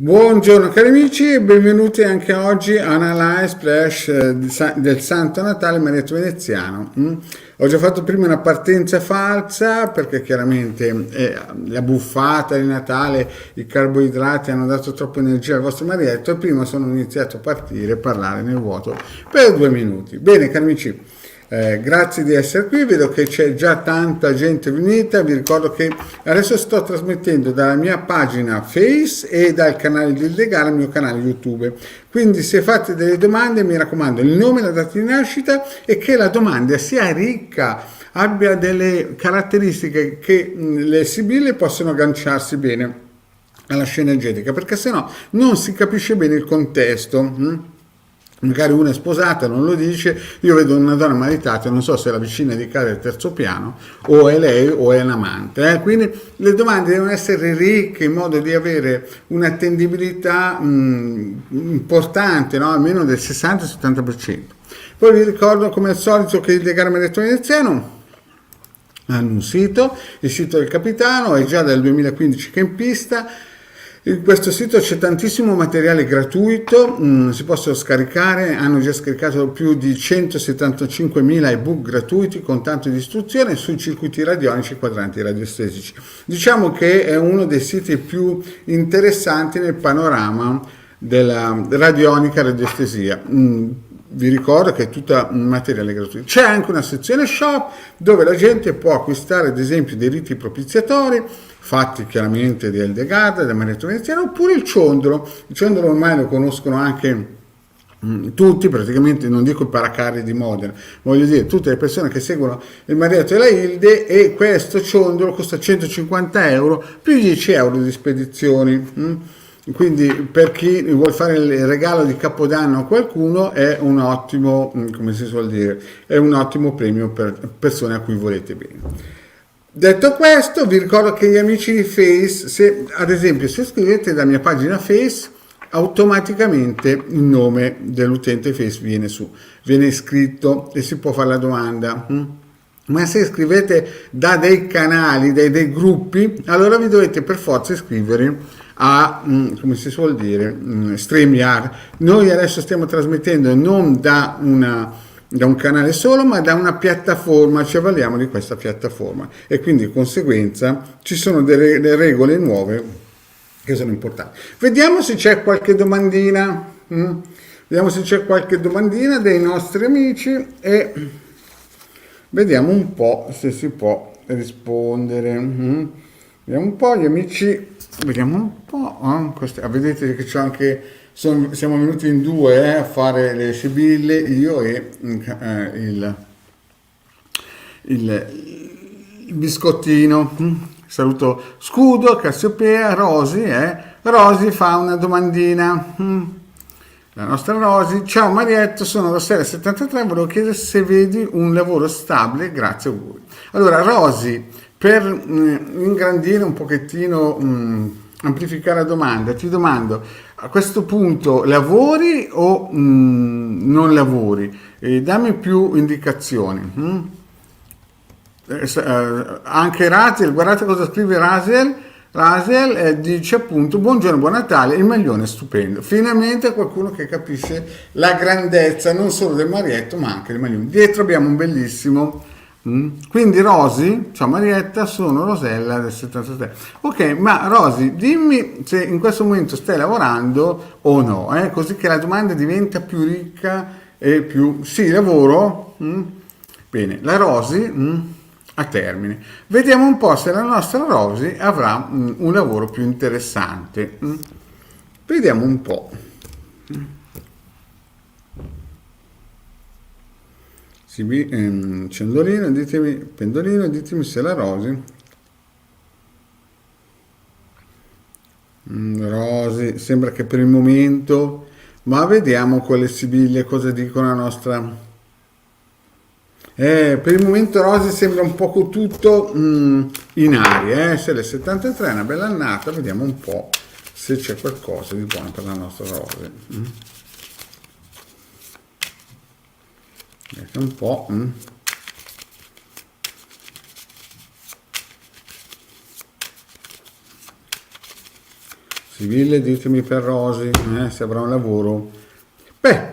Buongiorno cari amici e benvenuti anche oggi a una live splash del Santo Natale Marietto Veneziano. Ho già fatto prima una partenza falsa perché chiaramente la buffata di Natale, i carboidrati hanno dato troppa energia al vostro Marietto e prima sono iniziato a partire e parlare nel vuoto per 2 minuti. Bene cari amici. Grazie di essere qui, vedo che c'è già tanta gente venuta, vi ricordo che adesso sto trasmettendo dalla mia pagina Face e dal canale di Ildegara al mio canale YouTube, quindi se fate delle domande mi raccomando il nome e la data di nascita e che la domanda sia ricca, abbia delle caratteristiche che le sibille possono agganciarsi bene alla sceneggiatica, perché sennò non si capisce bene il contesto. Magari una è sposata, non lo dice, io vedo una donna maritata, non so se è la vicina di casa del terzo piano, o è lei o è un amante. Quindi le domande devono essere ricche in modo di avere un'attendibilità importante, no? Almeno del 60-70%. Poi vi ricordo come al solito che il Ildegara Marietto Veneziano hanno un sito, il sito del capitano, è già dal 2015 che è in pista. In questo sito c'è tantissimo materiale gratuito, si possono scaricare, hanno già scaricato più di 175.000 ebook gratuiti con tanto di istruzione sui circuiti radionici e quadranti radiostesici. Diciamo che è uno dei siti più interessanti nel panorama della radionica radiostesia. Vi ricordo che è tutto materiale gratuito. C'è anche una sezione shop dove la gente può acquistare ad esempio dei riti propiziatori fatti chiaramente di Eldegard, del Marietto Veneziano, oppure il ciondolo. Il ciondolo ormai lo conoscono anche tutti, praticamente non dico i paracarri di Modena, voglio dire tutte le persone che seguono il Marietto e la Ilde, e questo ciondolo costa 150 euro più 10 euro di spedizioni. Quindi per chi vuole fare il regalo di Capodanno a qualcuno è un ottimo, come si suol dire, è un ottimo premio per persone a cui volete bene. Detto questo, vi ricordo che gli amici di Face, ad esempio se scrivete da mia pagina Face, automaticamente il nome dell'utente Face viene scritto e si può fare la domanda. Ma se scrivete da dei canali, dei gruppi, allora vi dovete per forza iscrivere a, come si suol dire, StreamYard. Noi adesso stiamo trasmettendo non da un canale solo, ma da una piattaforma, ci avvaliamo di questa piattaforma e quindi di conseguenza ci sono delle regole nuove che sono importanti. Vediamo se c'è qualche domandina, vediamo se c'è qualche domandina dei nostri amici e vediamo un po' se si può rispondere. Vediamo un po' gli amici, vediamo un po'. Vedete che c'è anche... siamo venuti in due a fare le sibille, io e il biscottino. Saluto Scudo, Cassiopea, Rosy. Rosy fa una domandina. La nostra Rosy: ciao Marietto, sono Rossella73, volevo chiedere se vedi un lavoro stabile, grazie, auguri. Allora Rosy, per ingrandire un pochettino, amplificare la domanda, ti domando: a questo punto lavori o non lavori? Dammi più indicazioni. Anche Raziel, guardate cosa scrive Raziel. Raziel dice appunto: buongiorno, buon Natale, il maglione è stupendo. Finalmente qualcuno che capisce la grandezza non solo del Marietto ma anche del maglione. Dietro abbiamo un bellissimo. Quindi Rosy, ciao Marietta, sono Rosella del 73. Ok, ma Rosy, dimmi se in questo momento stai lavorando o no, così che la domanda diventa più ricca e più... Sì, lavoro. Bene, la Rosy a termine. Vediamo un po' se la nostra Rosy avrà un lavoro più interessante. Vediamo un po'. Pendolino, ditemi se la Rosy. Rosy, sembra che per il momento, ma vediamo con le sibille cosa dicono la nostra. Per il momento Rosy sembra un poco tutto in aria, se le 73 è una bella annata, vediamo un po' se c'è qualcosa di buono per la nostra Rosy. Un po'. Sibille, ditemi per Rosy, se avrà un lavoro. Beh,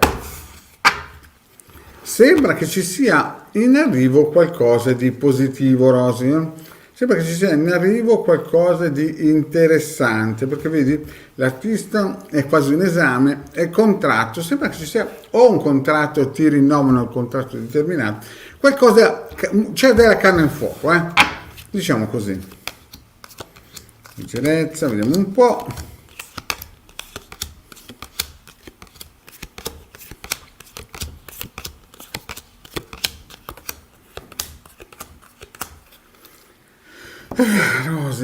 sembra che ci sia in arrivo qualcosa di positivo, Rosy. Sembra che ci sia in arrivo qualcosa di interessante, perché vedi, l'artista è quasi un esame, è contratto, sembra che ci sia o un contratto, ti rinnovano il contratto determinato, qualcosa, c'è della carne al fuoco, diciamo così. Leggerezza, vediamo un po'.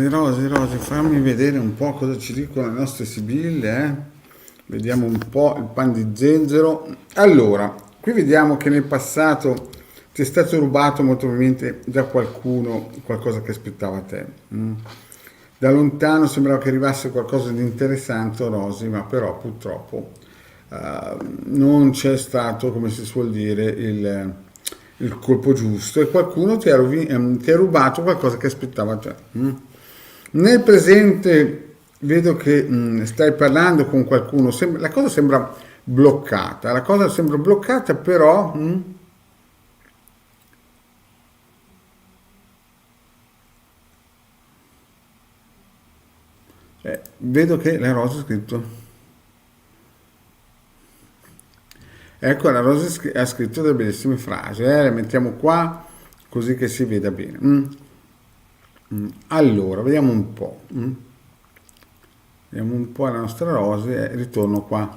Rosy, fammi vedere un po' cosa ci dicono le nostre sibille, Vediamo un po' il pan di zenzero. Allora, qui vediamo che nel passato ti è stato rubato molto probabilmente da qualcuno qualcosa che aspettava te. Da lontano sembrava che arrivasse qualcosa di interessante, Rosy, ma però purtroppo non c'è stato, come si suol dire, il colpo giusto e qualcuno ti ha rubato qualcosa che aspettava te. Nel presente vedo che stai parlando con qualcuno, la cosa sembra bloccata, però vedo che la Rosa ha scritto. Ecco, la Rosa ha scritto delle bellissime frasi, le mettiamo qua così che si veda bene. Allora, vediamo un po'. Vediamo un po' la nostra Rosa e ritorno qua.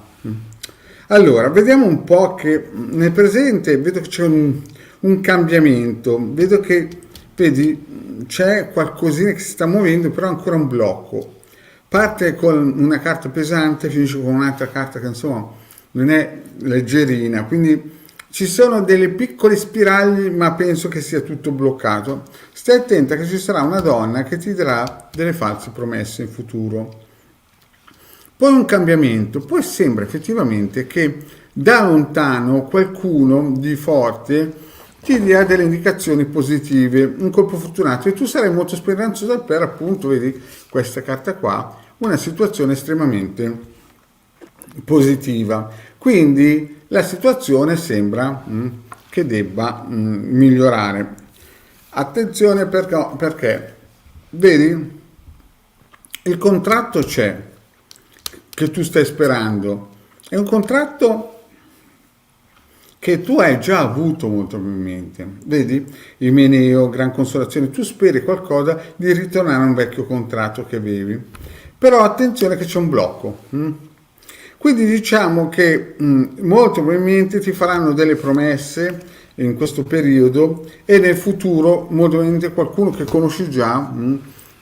Allora, vediamo un po' che nel presente vedo che c'è un cambiamento, vedo che, vedi, c'è qualcosina che si sta muovendo, però ancora un blocco. Parte con una carta pesante, finisce con un'altra carta che insomma non è leggerina, quindi ci sono delle piccole spirali, ma penso che sia tutto bloccato. Stai attenta che ci sarà una donna che ti darà delle false promesse in futuro. Poi un cambiamento, poi sembra effettivamente che da lontano qualcuno di forte ti dia delle indicazioni positive, un colpo fortunato e tu sarai molto speranzoso per appunto, vedi questa carta qua, una situazione estremamente positiva. Quindi la situazione sembra che debba migliorare. Attenzione perché, vedi, il contratto c'è, che tu stai sperando, è un contratto che tu hai già avuto molto probabilmente. Vedi? Imeneo, gran consolazione, tu speri qualcosa di ritornare a un vecchio contratto che avevi. Però attenzione che c'è un blocco. Quindi diciamo che molto probabilmente ti faranno delle promesse in questo periodo e nel futuro molto probabilmente qualcuno che conosci già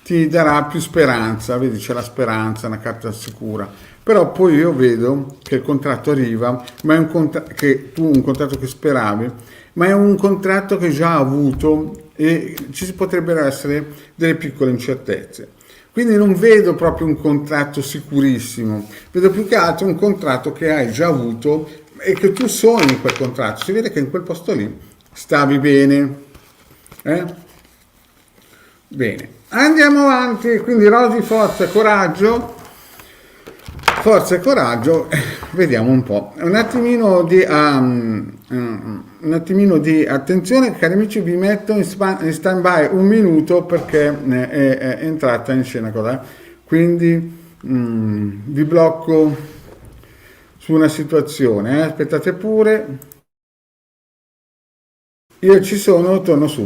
ti darà più speranza, vedi c'è la speranza, una carta sicura, però poi io vedo che il contratto arriva, ma è un contratto che speravi, ma è un contratto che già ha avuto e ci potrebbero essere delle piccole incertezze. Quindi non vedo proprio un contratto sicurissimo, vedo più che altro un contratto che hai già avuto e che tu sogni in quel contratto. Si vede che in quel posto lì stavi bene. Bene, andiamo avanti. Quindi Rosy, forza e coraggio, vediamo un po'. Un attimino di attenzione, cari amici, vi metto in stand by un minuto perché è entrata in scena cosa. Quindi vi blocco su una situazione, aspettate pure. Io ci sono, torno su.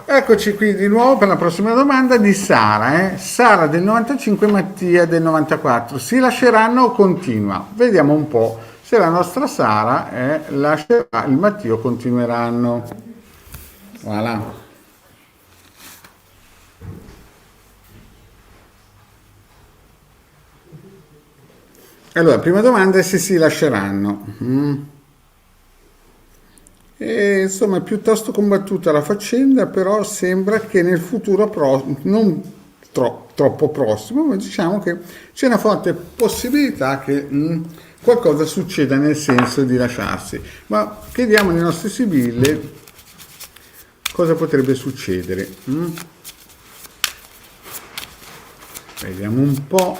Eccoci qui di nuovo per la prossima domanda di Sara. Sara del 95, Mattia del 94. Si lasceranno o continua? Vediamo un po' se la nostra Sara lascerà, il Mattio continueranno. Voilà. Allora, prima domanda è se si lasceranno. E, insomma, è piuttosto combattuta la faccenda, però sembra che nel futuro non troppo prossimo, ma diciamo che c'è una forte possibilità che qualcosa succeda nel senso di lasciarsi. Ma chiediamo ai nostri sibille cosa potrebbe succedere. Vediamo un po'.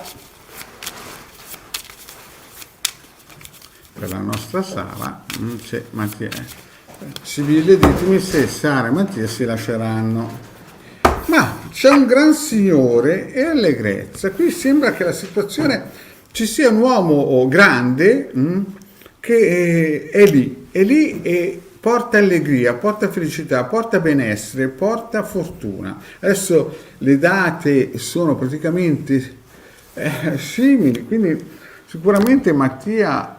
Per la nostra Sara, c'è Mattia. Sibille, ditemi se Sara e Mattia si lasceranno. Ma c'è un gran signore e allegrezza. Qui sembra che la situazione ci sia un uomo grande che è lì e porta allegria, porta felicità, porta benessere, porta fortuna. Adesso le date sono praticamente simili, quindi sicuramente Mattia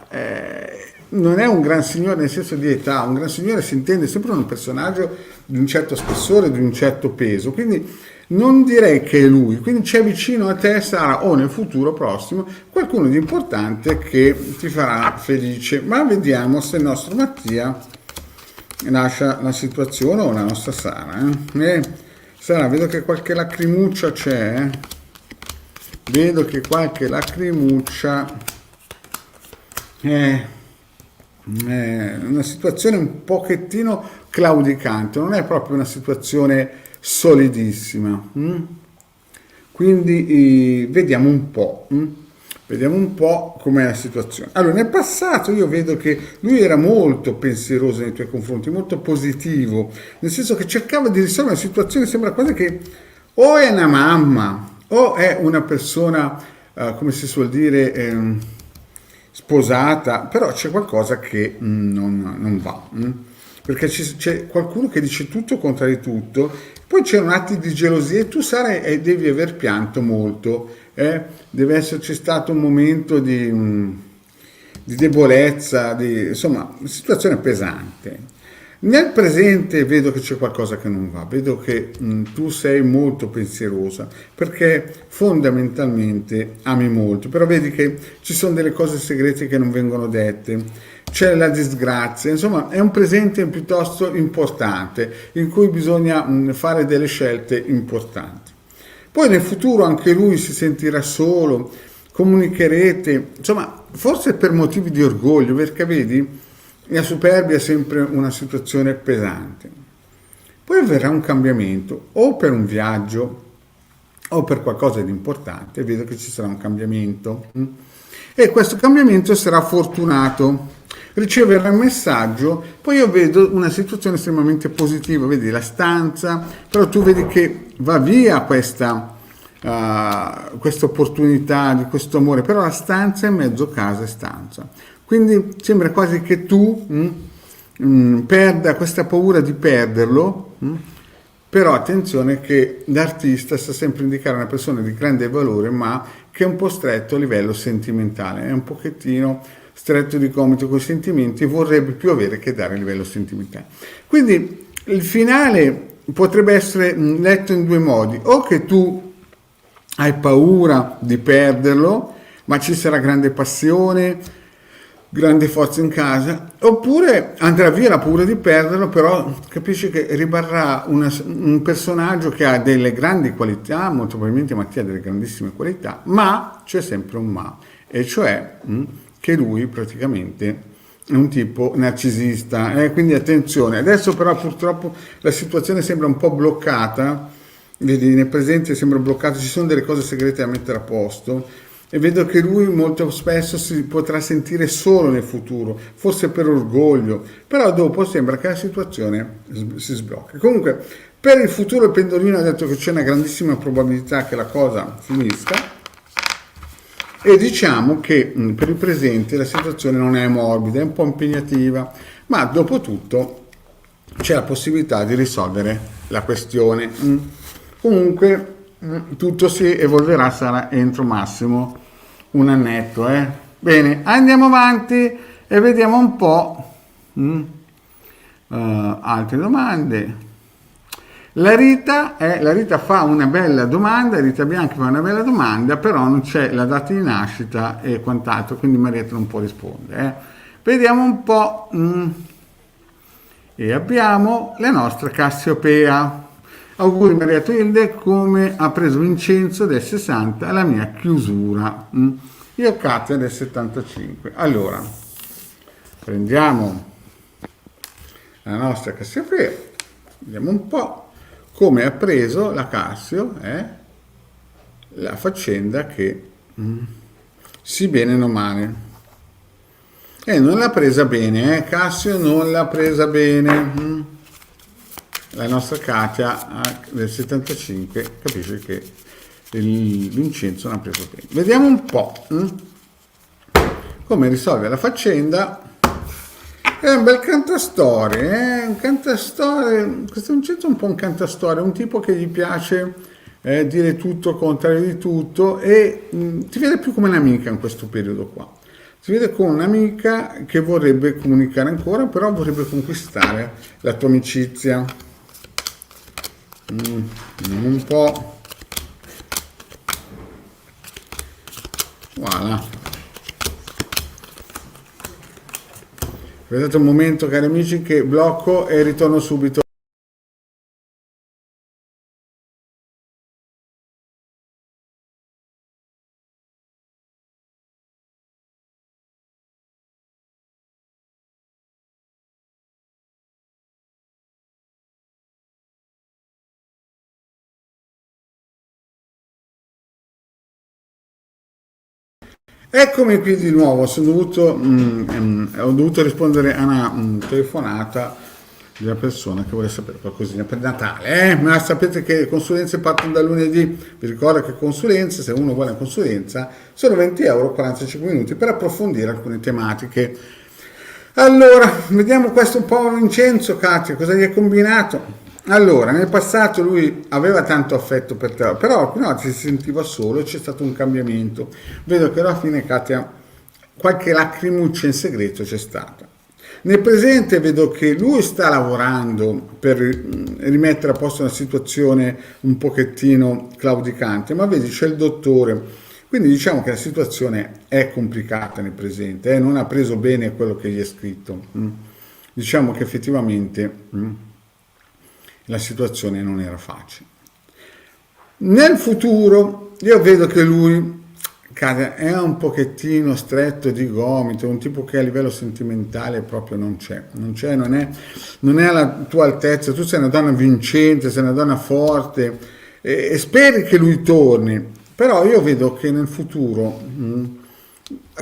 non è un gran signore nel senso di età, un gran signore si intende sempre un personaggio di un certo spessore, di un certo peso, quindi non direi che è lui, quindi c'è vicino a te Sara o nel futuro prossimo qualcuno di importante che ti farà felice, ma vediamo se il nostro Mattia lascia la situazione o la nostra Sara. Sara, vedo che qualche lacrimuccia c'è, vedo che qualche lacrimuccia è una situazione un pochettino claudicante, non è proprio una situazione solidissima. Quindi vediamo un po'. Vediamo un po' com'è la situazione. Allora, nel passato io vedo che lui era molto pensieroso nei tuoi confronti, molto positivo, nel senso che cercava di risolvere la situazione, sembra quasi che o è una mamma o è una persona, come si suol dire, sposata, però c'è qualcosa che non va, perché c'è qualcuno che dice tutto contro di tutto, poi c'erano atti di gelosia e tu Sara devi aver pianto molto, deve esserci stato un momento di debolezza, insomma, una situazione pesante. Nel presente vedo che c'è qualcosa che non va, vedo che tu sei molto pensierosa perché fondamentalmente ami molto, però vedi che ci sono delle cose segrete che non vengono dette, c'è la disgrazia, insomma è un presente piuttosto importante in cui bisogna fare delle scelte importanti. Poi nel futuro anche lui si sentirà solo, comunicherete, insomma forse per motivi di orgoglio, perché vedi la superbia è sempre una situazione pesante. Poi avverrà un cambiamento, o per un viaggio, o per qualcosa di importante, vedo che ci sarà un cambiamento. E questo cambiamento sarà fortunato, riceverà un messaggio, poi io vedo una situazione estremamente positiva, vedi la stanza, però tu vedi che va via questa opportunità di questo amore, però la stanza è mezzo casa e stanza. Quindi sembra quasi che tu perda questa paura di perderlo, però attenzione che l'artista sta sempre a indicare una persona di grande valore, ma che è un po' stretto a livello sentimentale, è un pochettino stretto di gomito con i sentimenti, vorrebbe più avere che dare a livello sentimentale. Quindi il finale potrebbe essere letto in due modi, o che tu hai paura di perderlo, ma ci sarà grande passione, grande forza in casa, oppure andrà via la paura di perderlo, però capisci che rimarrà un personaggio che ha delle grandi qualità, molto probabilmente Mattia ha delle grandissime qualità, ma c'è sempre un ma, e cioè che lui praticamente è un tipo narcisista, quindi attenzione. Adesso però purtroppo la situazione sembra un po' bloccata, vedi, nel presente sembra bloccato, ci sono delle cose segrete da mettere a posto, e vedo che lui molto spesso si potrà sentire solo nel futuro, forse per orgoglio, però dopo sembra che la situazione si sblocchi. Comunque, per il futuro il pendolino ha detto che c'è una grandissima probabilità che la cosa finisca, e diciamo che per il presente la situazione non è morbida, è un po' impegnativa, ma dopo tutto c'è la possibilità di risolvere la questione. Comunque tutto si evolverà, sarà entro massimo un annetto. Bene, andiamo avanti e vediamo un po' altre domande. La Rita fa una bella domanda, Rita Bianchi fa una bella domanda, però non c'è la data di nascita e quant'altro, quindi Marietta non può rispondere. Vediamo un po'. E abbiamo la nostra Cassiopea. Auguri Marietta Hilde, come ha preso Vincenzo del 60 alla mia chiusura. Io Katia del 75. Allora, prendiamo la nostra Cassiopea, vediamo un po' come ha preso la Cassio la faccenda che sì bene non male. E non l'ha presa bene, Cassio non l'ha presa bene. La nostra Katia del 75 capisce che il Vincenzo non ha preso bene. Vediamo un po' come risolve la faccenda. È un bel cantastorie, un cantastorie. Questo Vincenzo è un po' un cantastorie, un tipo che gli piace dire tutto, il contrario di tutto, e ti vede più come un'amica in questo periodo qua. Si vede come un'amica che vorrebbe comunicare ancora, però vorrebbe conquistare la tua amicizia. Un po'. Voilà. Vedete un momento, cari amici, che blocco e ritorno subito. Eccomi qui di nuovo, ho dovuto rispondere a una telefonata di una persona che vuole sapere qualcosina per Natale. Ma sapete che le consulenze partono da lunedì, vi ricordo che consulenze, se uno vuole una consulenza, sono 20 euro, 45 minuti per approfondire alcune tematiche. Allora, vediamo questo un po' Vincenzo, Katia, cosa gli è combinato? Allora, nel passato lui aveva tanto affetto per te, però alcune volte si sentiva solo e c'è stato un cambiamento. Vedo che alla fine, Katia, qualche lacrimuccia in segreto c'è stata. Nel presente vedo che lui sta lavorando per rimettere a posto una situazione un pochettino claudicante, ma vedi c'è il dottore, quindi diciamo che la situazione è complicata nel presente, non ha preso bene quello che gli è scritto. Diciamo che effettivamente la situazione non era facile. Nel futuro io vedo che lui è un pochettino stretto di gomito, un tipo che a livello sentimentale proprio non è alla tua altezza. Tu sei una donna vincente, sei una donna forte e speri che lui torni, però io vedo che nel futuro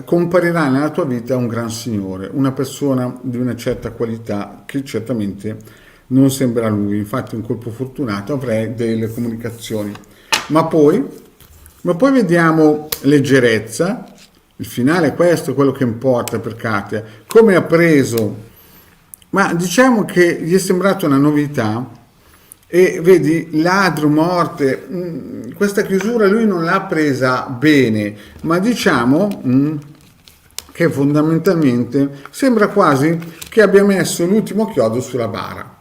comparirà nella tua vita un gran signore, una persona di una certa qualità che certamente non sembra lui. Infatti un colpo fortunato, avrei delle comunicazioni, ma poi vediamo leggerezza. Il finale è questo, quello che importa per Katia, come ha preso, ma diciamo che gli è sembrata una novità. E vedi, ladro, morte, questa chiusura lui non l'ha presa bene, ma diciamo che fondamentalmente sembra quasi che abbia messo l'ultimo chiodo sulla bara.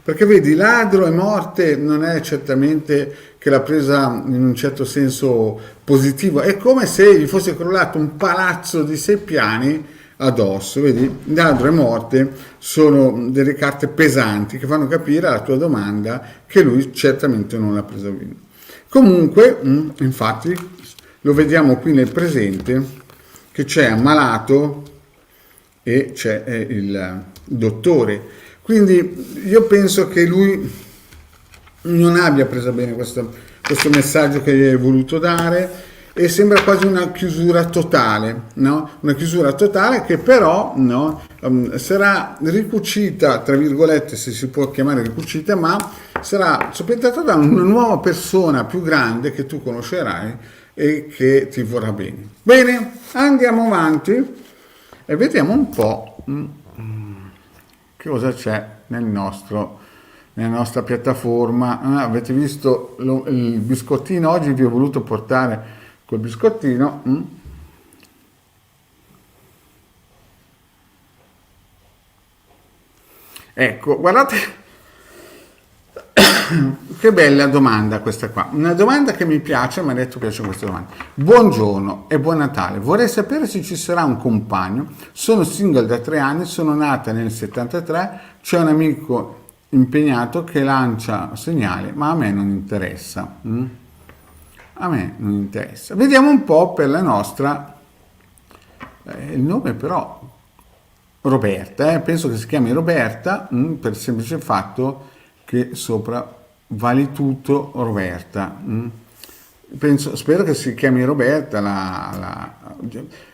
Perché vedi, ladro e morte non è certamente che l'ha presa in un certo senso positivo, è come se gli fosse crollato un palazzo di 6 piani addosso. Vedi, ladro e morte sono delle carte pesanti che fanno capire alla tua domanda che lui certamente non l'ha presa bene. Comunque, infatti, lo vediamo qui nel presente che c'è ammalato e c'è il dottore. Quindi io penso che lui non abbia preso bene questo messaggio che gli hai voluto dare, e sembra quasi una chiusura totale, no? Una chiusura totale che però sarà ricucita, tra virgolette, se si può chiamare ricucita, ma sarà soppiantata da una nuova persona più grande che tu conoscerai e che ti vorrà bene. Bene, andiamo avanti e vediamo un po' che cosa c'è nel nostro nella nostra piattaforma. Avete visto il biscottino? Oggi vi ho voluto portare quel biscottino. Ecco, guardate che bella domanda questa qua. Una domanda che mi piace, mi ha detto piace questa domanda. Buongiorno e buon Natale. Vorrei sapere se ci sarà un compagno. Sono single da 3 anni, sono nata nel 73, c'è un amico impegnato che lancia segnali, ma a me non interessa. A me non interessa. Vediamo un po' per la nostra... il nome però... Roberta, penso che si chiami Roberta, per il semplice fatto che sopra vale tutto Roberta. Spero che si chiami Roberta.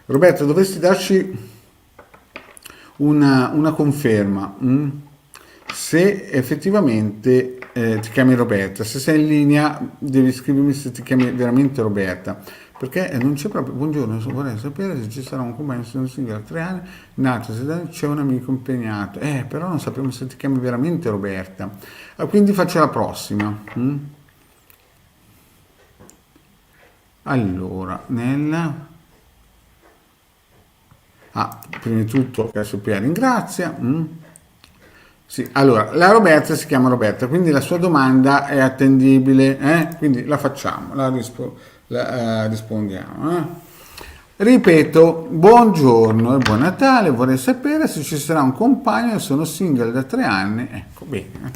Roberta, dovresti darci una conferma se effettivamente ti chiami Roberta. Se sei in linea devi scrivermi se ti chiami veramente Roberta, perché non c'è proprio. Buongiorno, vorrei sapere se ci sarà un compagno, sono single da 3 anni, nato, se c'è un amico impegnato, però non sappiamo se ti chiami veramente Roberta. Quindi faccio la prossima. Allora, prima di tutto Cassiopeia ringrazia. Sì, allora, la Roberta si chiama Roberta, quindi la sua domanda è attendibile, quindi la facciamo, rispondiamo. Ripeto, buongiorno e buon Natale, vorrei sapere se ci sarà un compagno, sono single da 3 anni, ecco, bene,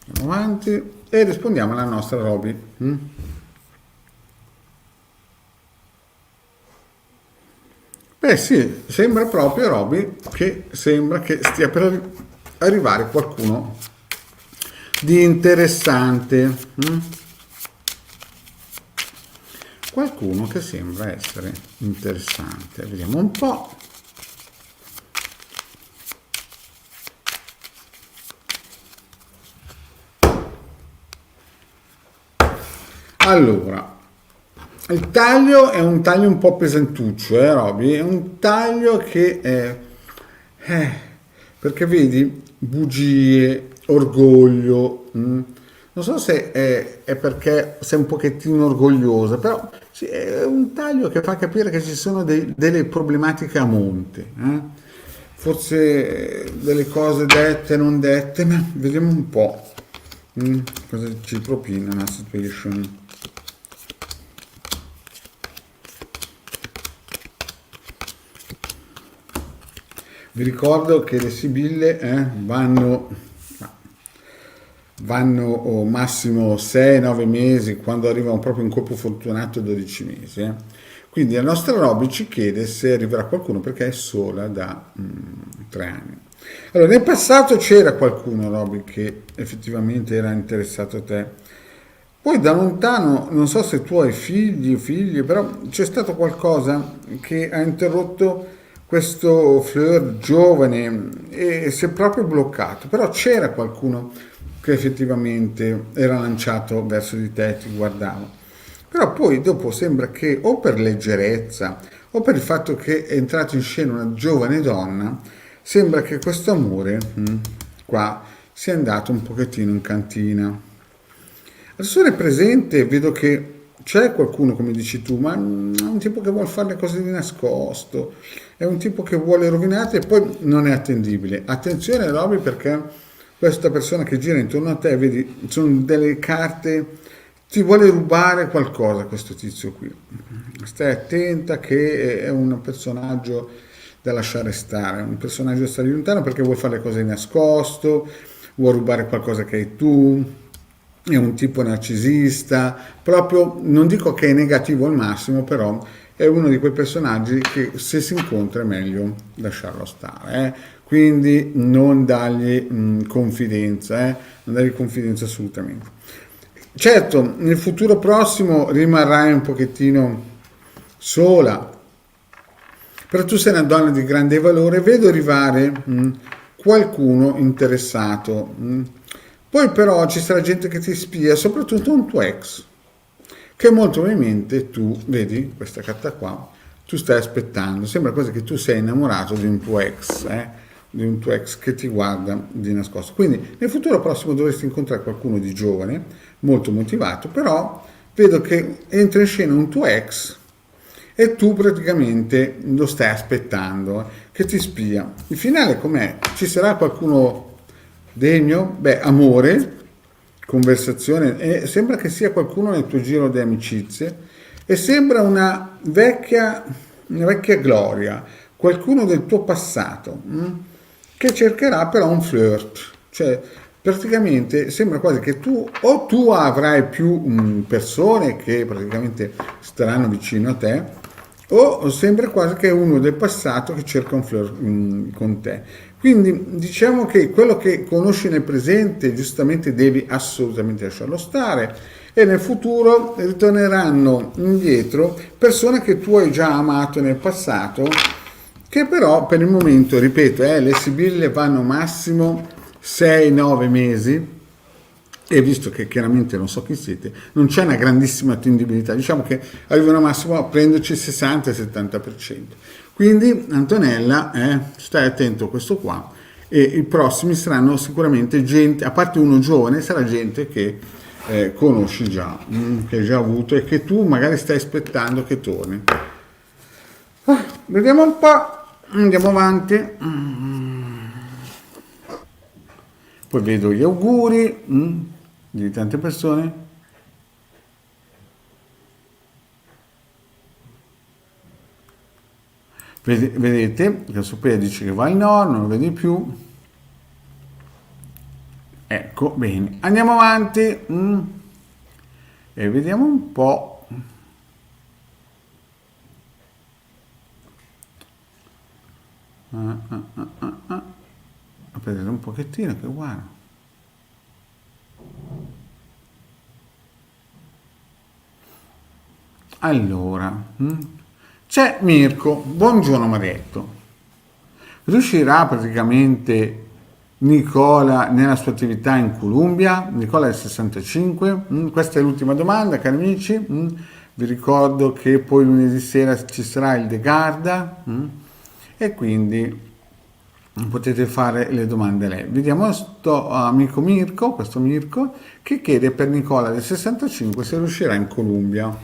andiamo avanti e rispondiamo alla nostra Roby. Beh sì, sembra proprio Roby che sembra che stia per arrivare qualcuno di interessante. Qualcuno che sembra essere interessante. Vediamo un po'. Allora, il taglio è un taglio un po' pesantuccio, Roby? È un taglio che perché vedi, bugie, orgoglio. Non so se è perché sei un pochettino orgogliosa, però sì, è un taglio che fa capire che ci sono delle problematiche a monte. Forse delle cose dette, non dette, ma vediamo un po' cosa ci propina una situation. Vi ricordo che le sibille vanno massimo 6-9 mesi, quando arriva proprio un colpo fortunato 12 mesi. Quindi la nostra Roby ci chiede se arriverà qualcuno perché è sola da 3 anni. Allora, nel passato c'era qualcuno, Roby, che effettivamente era interessato a te. Poi da lontano, non so se tu hai figli o figlie, però c'è stato qualcosa che ha interrotto questo flirt giovane e si è proprio bloccato. Però c'era qualcuno che effettivamente era lanciato verso di te e ti guardava. Però poi dopo sembra che o per leggerezza o per il fatto che è entrata in scena una giovane donna, sembra che questo amore qua sia andato un pochettino in cantina. Adesso è presente, vedo che c'è qualcuno, come dici tu, ma è un tipo che vuole fare le cose di nascosto, è un tipo che vuole rovinarti e poi non è attendibile. Attenzione, Roby, perché questa persona che gira intorno a te, vedi, sono delle carte, ti vuole rubare qualcosa questo tizio qui. Stai attenta che è un personaggio da lasciare stare, un personaggio da stare lontano perché vuole fare le cose di nascosto, vuole rubare qualcosa che hai tu, è un tipo narcisista, proprio, non dico che è negativo al massimo, però è uno di quei personaggi che se si incontra è meglio lasciarlo stare, quindi non dargli confidenza, non dargli confidenza assolutamente. Certo, nel futuro prossimo rimarrai un pochettino sola, però tu sei una donna di grande valore, vedo arrivare qualcuno interessato. Poi però ci sarà gente che ti spia, soprattutto un tuo ex, che molto probabilmente tu, vedi questa carta qua, tu stai aspettando. Sembra quasi che tu sei innamorato di un tuo ex, di un tuo ex che ti guarda di nascosto. Quindi nel futuro prossimo dovresti incontrare qualcuno di giovane, molto motivato, però vedo che entra in scena un tuo ex e tu praticamente lo stai aspettando, che ti spia. Il finale com'è? Ci sarà qualcuno degno? Beh, amore, conversazione, e sembra che sia qualcuno nel tuo giro di amicizie e sembra una vecchia gloria, qualcuno del tuo passato, che cercherà però un flirt, cioè praticamente sembra quasi che tu avrai più persone che praticamente staranno vicino a te, o sembra quasi che è uno del passato che cerca un flirt con te. Quindi diciamo che quello che conosci nel presente giustamente devi assolutamente lasciarlo stare, e nel futuro ritorneranno indietro persone che tu hai già amato nel passato, che però per il momento, ripeto, le sibille vanno massimo 6-9 mesi, e visto che chiaramente non so chi siete, non c'è una grandissima attendibilità, diciamo che arrivano massimo a prenderci il 60-70%. Quindi Antonella, stai attento a questo qua, e i prossimi saranno sicuramente gente, a parte uno giovane, sarà gente che conosci già, che hai già avuto e che tu magari stai aspettando che torni. Vediamo un po', andiamo avanti. Poi vedo gli auguri di tante persone. Vedete che Sopia dice che va al nord, non lo vedi più. Ecco, bene. Andiamo avanti e vediamo un po'. Aspettate un pochettino che guardo. Allora, c'è Mirko. Buongiorno Marietto. Riuscirà praticamente Nicola nella sua attività in Columbia? Nicola è 65. Questa è l'ultima domanda, cari amici. Vi ricordo che poi lunedì sera ci sarà il De Garda, e quindi potete fare le domande a lei. Vediamo questo amico Mirko, che chiede per Nicola del 65 se riuscirà in Columbia.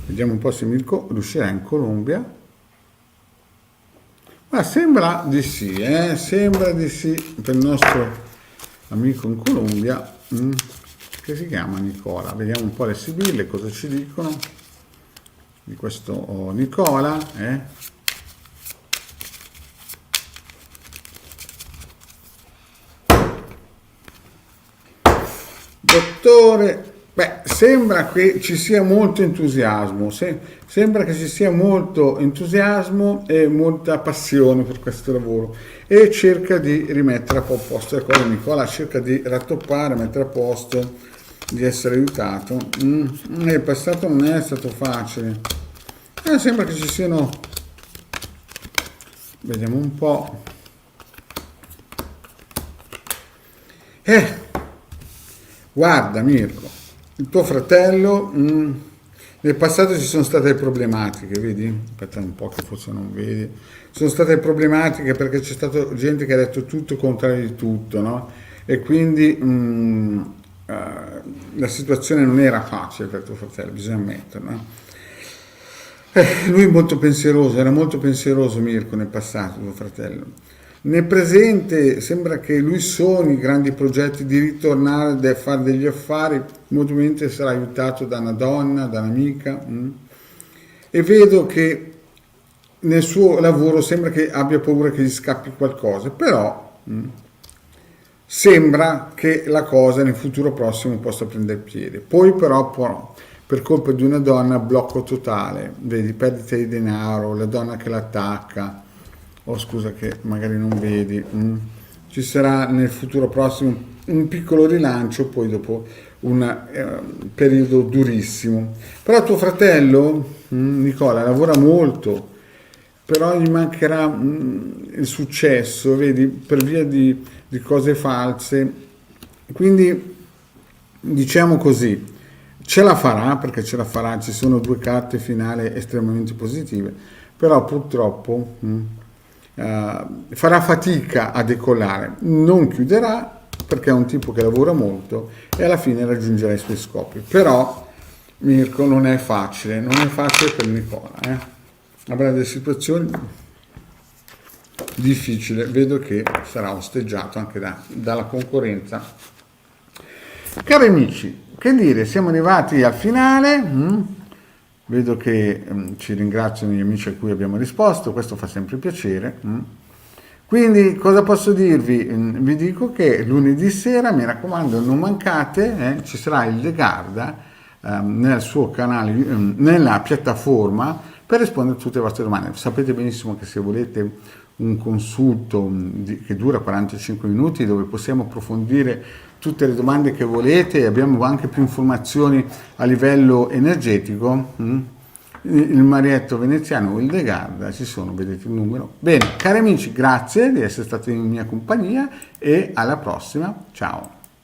Vediamo un po' se Mirko riuscirà in Columbia. Ma sembra di sì, sembra di sì per il nostro amico in Columbia, che si chiama Nicola. Vediamo un po' le sibille cosa ci dicono di questo Nicola. Dottore, beh, sembra che ci sia molto entusiasmo, sembra che ci sia molto entusiasmo e molta passione per questo lavoro, e cerca di rimettere a posto le cose. Nicola cerca di rattoppare, mettere a posto, di essere aiutato. Il passato non è stato facile. Sembra che ci siano... Vediamo un po'. Guarda Mirko, il tuo fratello, nel passato ci sono state problematiche, vedi? Aspetta un po' che forse non vedi. Ci sono state problematiche perché c'è stata gente che ha detto tutto contrario di tutto, no? E quindi la situazione non era facile per tuo fratello, bisogna ammetterlo, no? Lui è molto pensieroso, era molto pensieroso Mirko nel passato, tuo fratello. Nel presente sembra che lui sogni grandi progetti di ritornare a fare degli affari, molto probabilmente sarà aiutato da una donna, da un'amica, e vedo che nel suo lavoro sembra che abbia paura che gli scappi qualcosa, però sembra che la cosa nel futuro prossimo possa prendere piede. Poi però per colpa di una donna blocco totale, vedi, perdita di denaro, la donna che l'attacca. Scusa che magari non vedi, ci sarà nel futuro prossimo un piccolo rilancio, poi dopo un periodo durissimo. Però tuo fratello, Nicola, lavora molto, però gli mancherà il successo, vedi, per via di cose false. Quindi diciamo così, ce la farà, perché ce la farà, ci sono 2 carte finali estremamente positive, però purtroppo... farà fatica a decollare, non chiuderà perché è un tipo che lavora molto e alla fine raggiungerà i suoi scopi. Però Mirko non è facile per Nicola, avrà delle situazioni difficili, vedo che sarà osteggiato anche dalla concorrenza. Cari amici, che dire, siamo arrivati al finale. Vedo che ci ringraziano gli amici a cui abbiamo risposto, questo fa sempre piacere. Quindi cosa posso dirvi? Vi dico che lunedì sera, mi raccomando, non mancate, ci sarà il De Garda nel suo canale, nella piattaforma, per rispondere a tutte le vostre domande. Sapete benissimo che se volete un consulto che dura 45 minuti, dove possiamo approfondire tutte le domande che volete e abbiamo anche più informazioni a livello energetico, il Marietto Veneziano o il De Garda, ci sono, vedete il numero. Bene, cari amici, grazie di essere stati in mia compagnia e alla prossima, ciao.